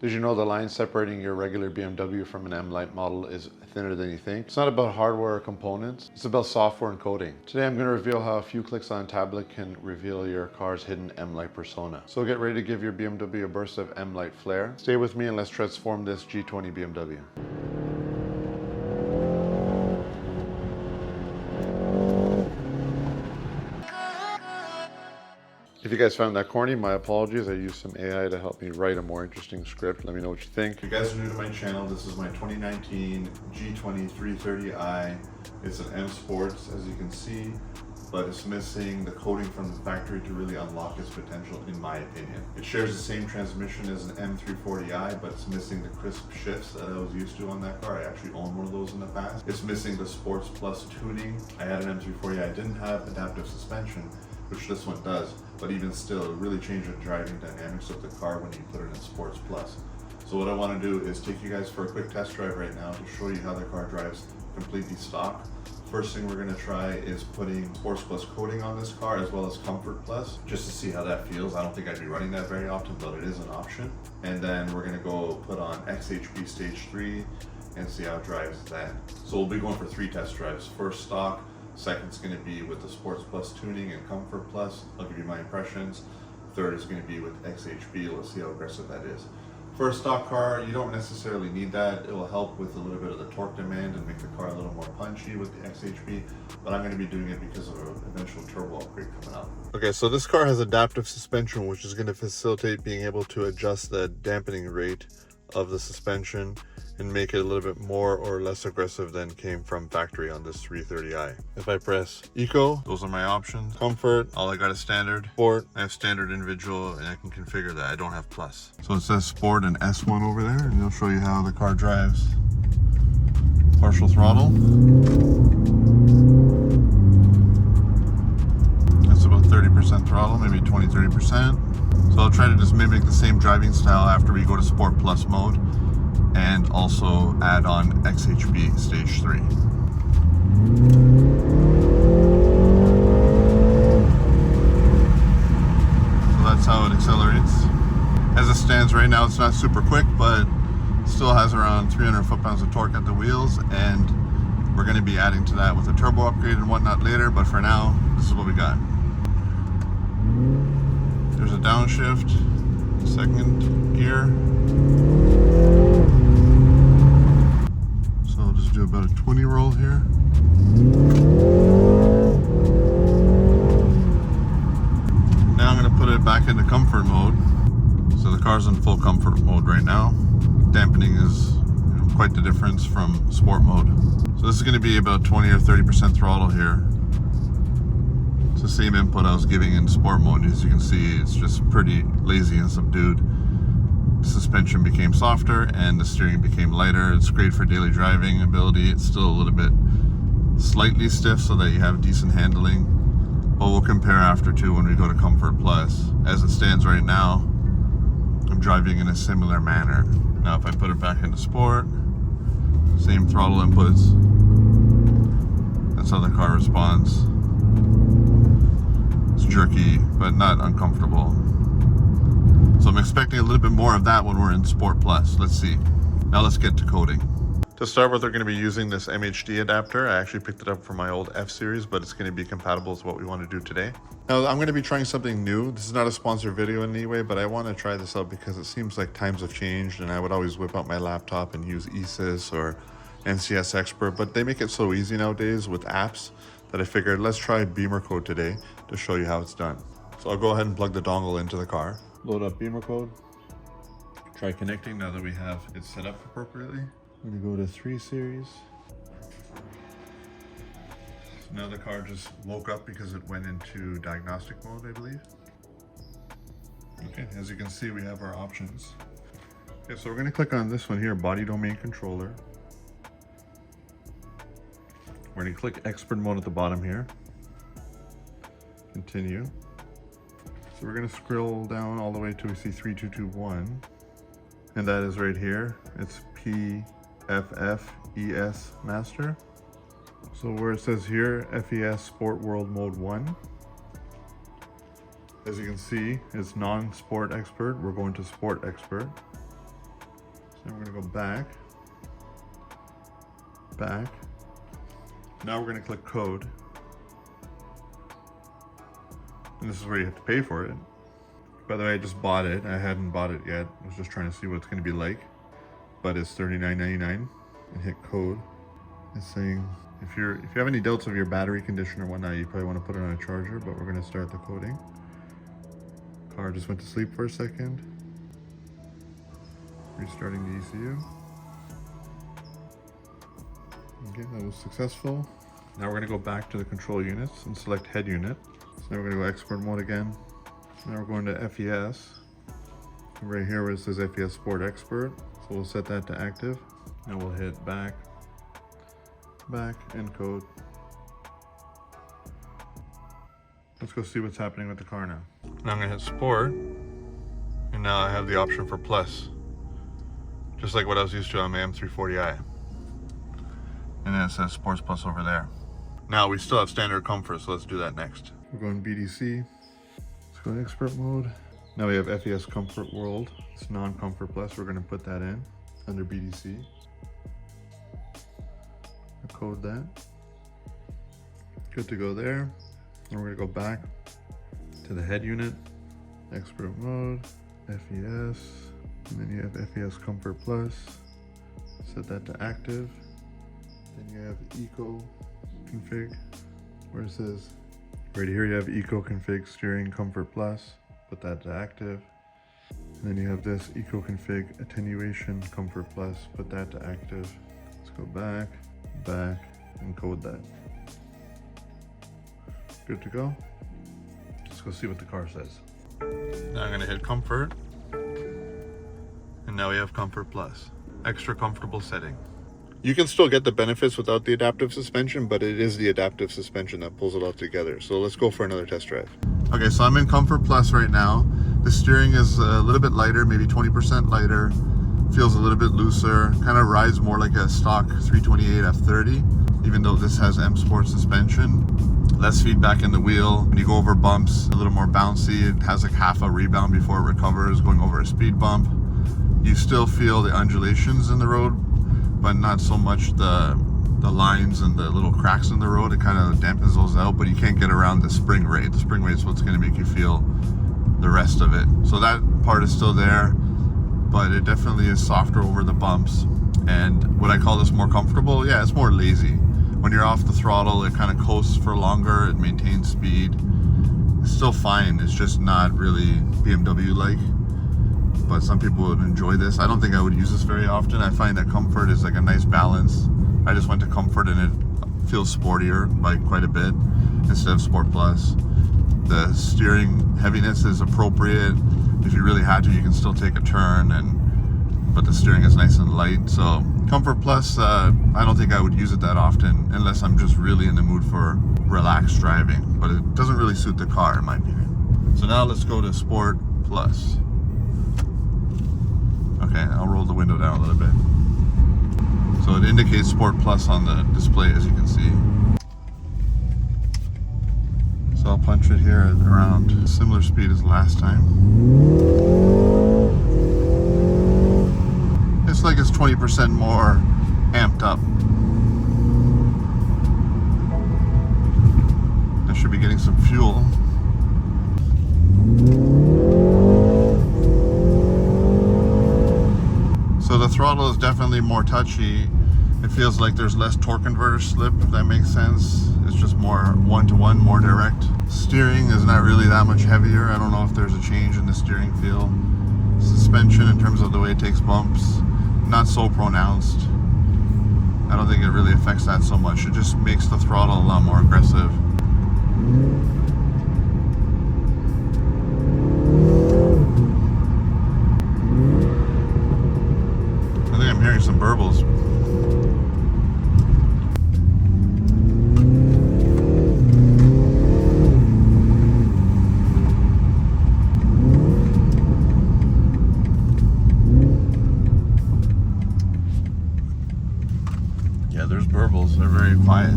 Did you know the line separating your regular BMW from an M-Lite model is thinner than you think? It's not about hardware or components, it's about software and coding. Today I'm going to reveal how a few clicks on a tablet can reveal your car's hidden M-Lite persona. So get ready to give your BMW a burst of M-Lite flair. Stay with me and let's transform this G20 BMW. If you guys found that corny, my apologies. I used some AI to help me write a more interesting script. Let me know what you think. If you guys are new to my channel, this is my 2019 G20 330i. It's an M Sports, as you can see, but it's missing the coating from the factory to really unlock its potential, in my opinion. It shares the same transmission as an M340i, but it's missing the crisp shifts that I was used to on that car. I actually owned one of those in the past. It's missing the Sports Plus tuning. I had an M340i. I didn't have adaptive suspension, which this one does, but even still, it really changed the driving dynamics of the car when you put it in Sports Plus. So what I want to do is take you guys for a quick test drive right now to show you how the car drives completely stock. First thing we're going to try is putting Sports Plus coating on this car, as well as Comfort Plus, just to see how that feels. I don't think I'd be running that very often, but it is an option. And then we're going to go put on XHP Stage 3 and see how it drives then. So we'll be going for 3 test drives. First stock, second's going to be with the Sports Plus tuning and Comfort Plus. I'll give you my impressions. Third is going to be with XHP. Let's see how aggressive that is. For a stock car, you don't necessarily need that. It will help with a little bit of the torque demand and make the car a little more punchy with the XHP, but I'm going to be doing it because of an eventual turbo upgrade coming up. Okay, so this car has adaptive suspension, which is going to facilitate being able to adjust the dampening rate of the suspension and make it a little bit more or less aggressive than came from factory on this 330i. If I press Eco, those are my options. Comfort, all I got is standard. Sport, I have standard, individual, and I can configure that. I don't have plus. So it says Sport and S1 over there, and it'll show you how the car drives. Partial throttle. That's about 30% throttle, maybe 20-30%. So I'll try to just mimic the same driving style after we go to Sport Plus mode, and also add on XHP Stage 3. So that's how it accelerates. As it stands right now, it's not super quick, but still has around 300 foot-pounds of torque at the wheels, and we're going to be adding to that with a turbo upgrade and whatnot later, but for now, this is what we got. There's a downshift, second gear. So I'll just do about a 20 roll here. Now I'm going to put it back into comfort mode. So the car's in full comfort mode right now. Dampening is quite the difference from sport mode. So this is going to be about 20 or 30% throttle here. It's the same input I was giving in sport mode. As you can see, it's just pretty lazy and subdued. The suspension became softer and the steering became lighter. It's great for daily driving ability. It's still a little bit slightly stiff so that you have decent handling, but we'll compare after too when we go to Comfort Plus. As it stands right now, I'm driving in a similar manner. Now if I put it back into sport, same throttle inputs, that's how the car responds. It's jerky, but not uncomfortable. So I'm expecting a little bit more of that when we're in Sport Plus. Let's see. Now let's get to coding. To start with, we're going to be using this MHD adapter. I actually picked it up from my old F-Series, but it's going to be compatible with what we want to do today. Now I'm going to be trying something new. This is not a sponsored video in any way, but I want to try this out because it seems like times have changed, and I would always whip out my laptop and use ESIS or NCS Expert, but they make it so easy nowadays with apps that I figured let's try Beamer Code today to show you how it's done. So I'll go ahead and plug the dongle into the car. Load up Beamer Code. Try connecting now that we have it set up appropriately. I'm going to go to 3 series. So now the car just woke up because it went into diagnostic mode, I believe. Okay, as you can see, we have our options. Okay, so we're going to click on this one here, Body Domain Controller. We're going to click Expert Mode at the bottom here. Continue. So we're going to scroll down all the way to we see 3221, and that is right here. It's PFFES Master. So where it says here FES Sport World Mode 1, as you can see, it's non-sport expert. We're going to sport expert. go back. Now we're gonna click code. And this is where you have to pay for it. By the way, I just bought it. I hadn't bought it yet. I was just trying to see what it's gonna be like. But it's $39.99 and hit code. It's saying if you have any doubts of your battery condition or whatnot, you probably want to put it on a charger, but we're gonna start the coding. Car just went to sleep for a second. Restarting the ECU. Okay, that was successful. Now we're gonna go back to the control units and select head unit. So now we're gonna go expert mode again. Now we're going to FES. Right here where it says FES Sport Expert. So we'll set that to active. Now we'll hit back, and code. Let's go see what's happening with the car now. Now I'm gonna hit Sport, and now I have the option for Plus. Just like what I was used to on my M340i. And then it says Sports Plus over there. Now we still have standard comfort, so let's do that next. We're going BDC. Let's go to expert mode. Now we have FES Comfort World. It's non-comfort plus. We're gonna put that in under BDC. I'll code that. Good to go there. And we're gonna go back to the head unit, expert mode, FES, and then you have FES Comfort Plus. Set that to active. Then you have Eco Config, where it says, right here you have Eco Config Steering Comfort Plus. Put that to active. And then you have this Eco Config Attenuation Comfort Plus. Put that to active. Let's go back, and code that. Good to go. Let's go see what the car says. Now I'm gonna hit comfort. And now we have Comfort Plus. Extra comfortable setting. You can still get the benefits without the adaptive suspension, but it is the adaptive suspension that pulls it all together. So let's go for another test drive. Okay, so I'm in Comfort Plus right now. The steering is a little bit lighter, maybe 20% lighter. Feels a little bit looser, kind of rides more like a stock 328 F30, even though this has M Sport suspension. Less feedback in the wheel. When you go over bumps, a little more bouncy. It has like half a rebound before it recovers, going over a speed bump. You still feel the undulations in the road, but not so much the lines and the little cracks in the road. It kind of dampens those out, but you can't get around the spring rate. The spring rate is what's going to make you feel the rest of it. So that part is still there, but it definitely is softer over the bumps. And would I call this more comfortable? Yeah, it's more lazy. When you're off the throttle, it kind of coasts for longer. It maintains speed. It's still fine. It's just not really BMW-like. But some people would enjoy this. I don't think I would use this very often. I find that comfort is like a nice balance. I just went to comfort and it feels sportier by quite a bit instead of Sport Plus. The steering heaviness is appropriate. If you really had to, you can still take a turn, but the steering is nice and light. So Comfort Plus, I don't think I would use it that often unless I'm just really in the mood for relaxed driving. But it doesn't really suit the car in my opinion. So now let's go to Sport Plus. Okay, I'll roll the window down a little bit. So it indicates Sport Plus on the display, as you can see. So I'll punch it here at around similar speed as last time. It's like it's 20% more amped up. I should be getting some fuel. So the throttle is definitely more touchy. It feels like there's less torque converter slip, if that makes sense. It's just more one-to-one, more direct. Steering is not really that much heavier. I don't know if there's a change in the steering feel. Suspension in terms of the way it takes bumps, not so pronounced. I don't think it really affects that so much. It just makes the throttle a lot more aggressive. I think I'm hearing some burbles. Yeah, there's burbles. They're very quiet.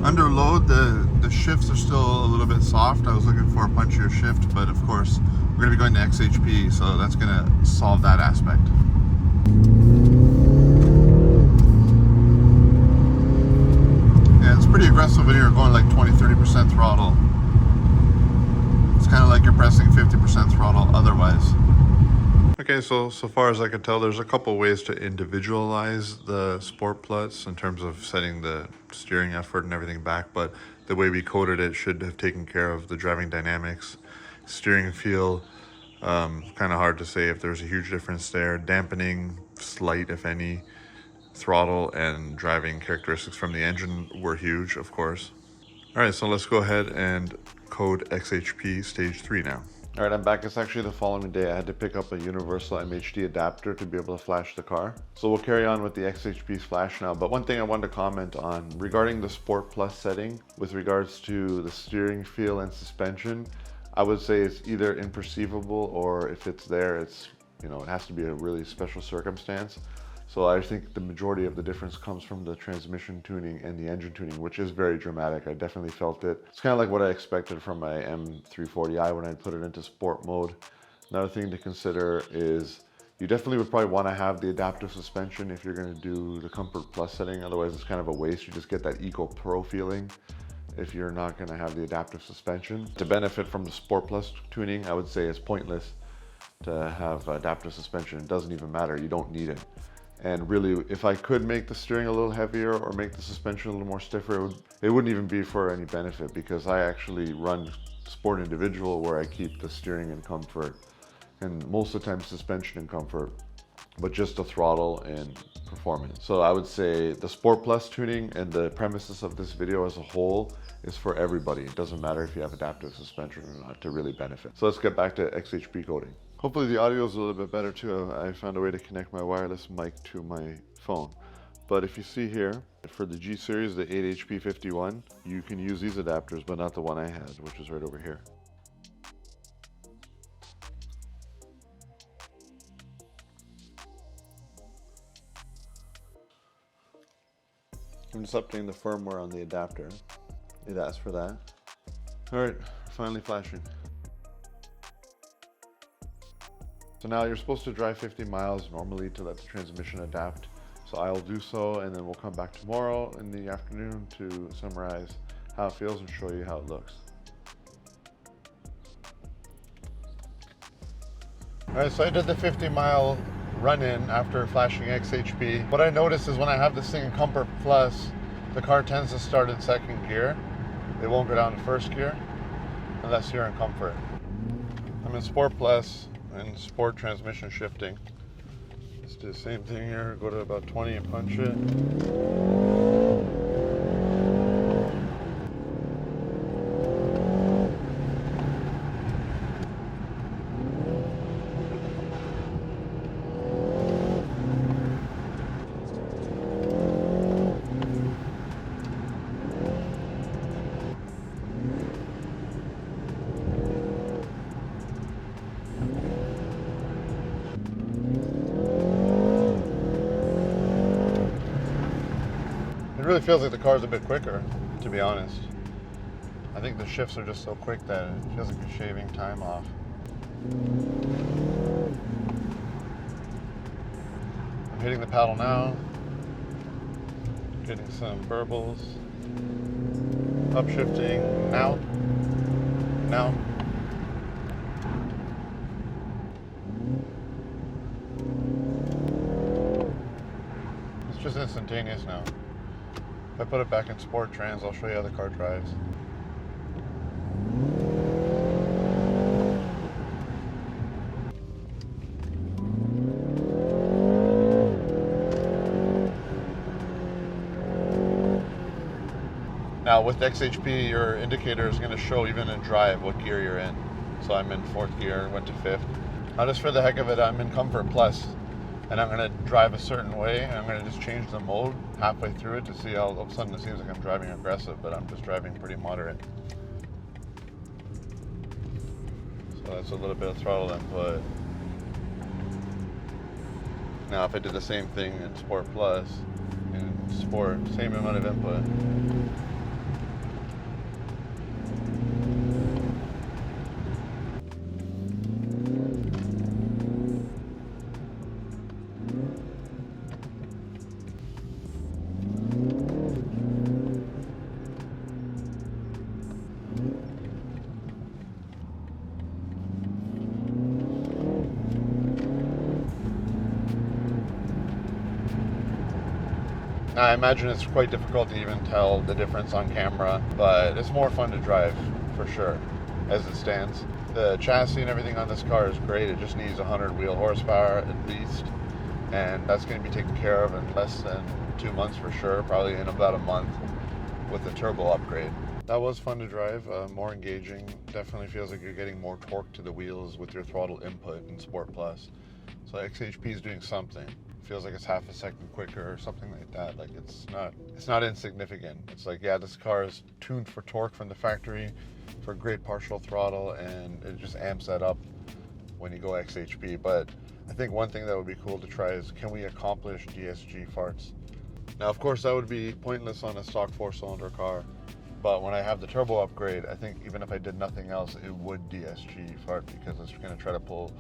Under load, the shifts are still a little bit soft. I was looking for a punchier shift, but of course we're going to be going to XHP, so that's going to solve that aspect. Yeah, it's pretty aggressive when you're going like 20-30% throttle. It's kind of like you're pressing 50% throttle otherwise. Okay, so far as I can tell, there's a couple ways to individualize the Sport Plus in terms of setting the steering effort and everything back, but the way we coded it should have taken care of the driving dynamics, steering feel. Kind of hard to say if there's a huge difference there. Dampening, slight if any. Throttle and driving characteristics from the engine were huge, of course. All right, so let's go ahead and code XHP stage 3 now. All right, I'm back. It's actually the following day. I had to pick up a universal MHD adapter to be able to flash the car. So we'll carry on with the XHP flash now. But one thing I wanted to comment on regarding the Sport Plus setting with regards to the steering feel and suspension, I would say it's either imperceivable, or if it's there, it's, you know, it has to be a really special circumstance. So I think the majority of the difference comes from the transmission tuning and the engine tuning, which is very dramatic. I definitely felt it. It's kind of like what I expected from my M340i when I put it into sport mode. Another thing to consider is you definitely would probably want to have the adaptive suspension if you're going to do the Comfort Plus setting. Otherwise, it's kind of a waste. You just get that Eco Pro feeling if you're not going to have the adaptive suspension. To benefit from the Sport Plus tuning, I would say it's pointless to have adaptive suspension. It doesn't even matter. You don't need it. And really, if I could make the steering a little heavier or make the suspension a little more stiffer, it wouldn't even be for any benefit, because I actually run Sport Individual where I keep the steering in comfort and most of the time suspension in comfort, but just the throttle and performance. So I would say the Sport Plus tuning and the premises of this video as a whole is for everybody. It doesn't matter if you have adaptive suspension or not to really benefit. So let's get back to XHP coding. Hopefully the audio is a little bit better too. I found a way to connect my wireless mic to my phone. But if you see here, for the G series, the 8HP51, you can use these adapters, but not the one I had, which is right over here. I'm just updating the firmware on the adapter. It asked for that. All right, finally flashing. So now you're supposed to drive 50 miles normally to let the transmission adapt. So I'll do so, and then we'll come back tomorrow in the afternoon to summarize how it feels and show you how it looks. All right, so I did the 50-mile run-in after flashing XHP. What I noticed is when I have this thing in Comfort Plus, the car tends to start in second gear. It won't go down to first gear unless you're in Comfort. I'm in Sport Plus and Sport transmission shifting. Let's do the same thing here. Go to about 20 and punch it. It really feels like the car's a bit quicker, to be honest. I think the shifts are just so quick that it feels like you're shaving time off. I'm hitting the paddle now. Getting some burbles. Upshifting now. Now. It's just instantaneous now. If I put it back in Sport Trans, I'll show you how the car drives. Now with XHP, your indicator is going to show even in drive what gear you're in. So I'm in 4th gear, went to 5th. Now just for the heck of it, I'm in Comfort Plus. And I'm going to drive a certain way, and I'm going to just change the mode halfway through it to see how all of a sudden it seems like I'm driving aggressive, but I'm just driving pretty moderate. So that's a little bit of throttle input. Now if I did the same thing in Sport Plus, in Sport, same amount of input. I imagine it's quite difficult to even tell the difference on camera, but it's more fun to drive for sure as it stands. The chassis and everything on this car is great. It just needs 100 wheel horsepower at least, and that's going to be taken care of in less than 2 months for sure, probably in about a month with the turbo upgrade. That was fun to drive, more engaging. Definitely feels like you're getting more torque to the wheels with your throttle input in Sport Plus. So XHP is doing something. Feels like it's half a second quicker or something like that. Like it's not insignificant. It's like, yeah, this car is tuned for torque from the factory for great partial throttle, and it just amps that up when you go XHP. But I think one thing that would be cool to try is, can we accomplish DSG farts? Now, of course, that would be pointless on a stock 4-cylinder car. But when I have the turbo upgrade, I think even if I did nothing else, it would DSG fart, because it's going to try to pull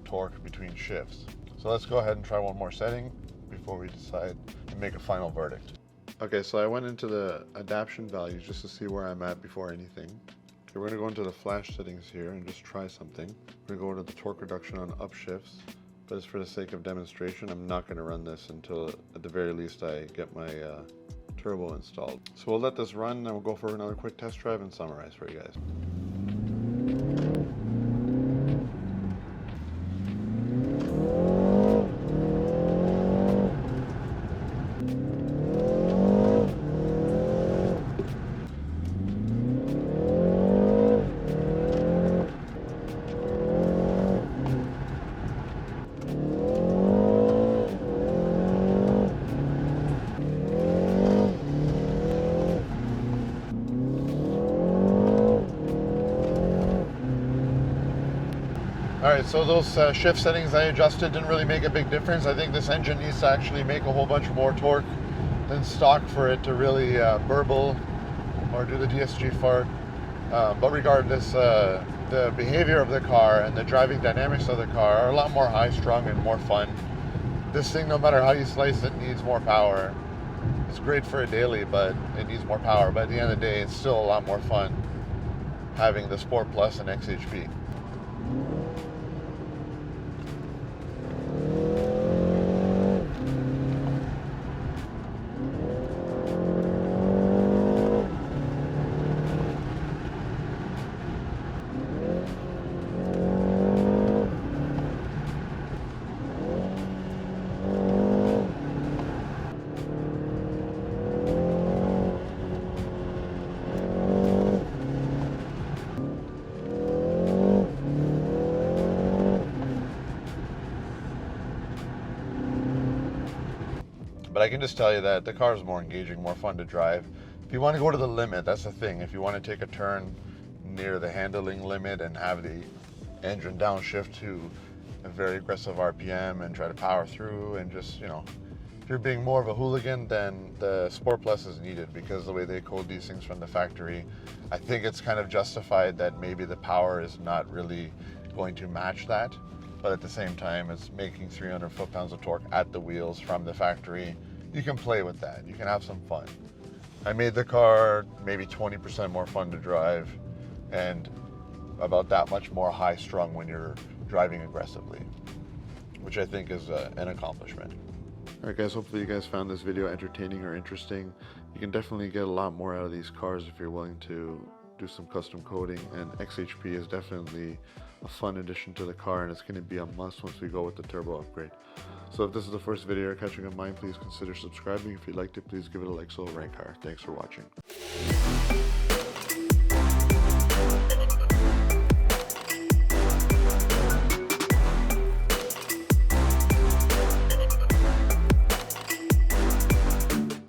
torque between shifts. So let's go ahead and try one more setting before we decide and make a final verdict. Okay, so I went into the adaptation values just to see where I'm at before anything. Okay, we're going to go into the flash settings here and just try something. We're going to go to the torque reduction on upshifts, but it's for the sake of demonstration. I'm not going to run this until at the very least I get my turbo installed. So we'll let this run and we'll go for another quick test drive and summarize for you guys. Alright, so those shift settings I adjusted didn't really make a big difference. I think this engine needs to actually make a whole bunch more torque than stock for it to really burble or do the DSG fart. But regardless, the behavior of the car and the driving dynamics of the car are a lot more high-strung and more fun. This thing, no matter how you slice it, needs more power. It's great for a daily, but it needs more power. But at the end of the day, it's still a lot more fun having the Sport Plus and XHP. But I can just tell you that the car is more engaging, more fun to drive. If you want to go to the limit, that's the thing. If you want to take a turn near the handling limit and have the engine downshift to a very aggressive RPM and try to power through and just, you know, if you're being more of a hooligan, then the Sport Plus is needed, because the way they code these things from the factory, I think it's kind of justified that maybe the power is not really going to match that. But at the same time, it's making 300 foot-pounds of torque at the wheels from the factory. You can play with that. You can have some fun. I made the car maybe 20% more fun to drive and about that much more high-strung when you're driving aggressively, which I think is an accomplishment. All right, guys, hopefully you guys found this video entertaining or interesting. You can definitely get a lot more out of these cars if you're willing to do some custom coding, and XHP is definitely a fun addition to the car, and it's going to be a must once we go with the turbo upgrade. So if this is the first video you're catching on mine, please consider subscribing. If you liked it, please give it a like, so rank car. Thanks for watching.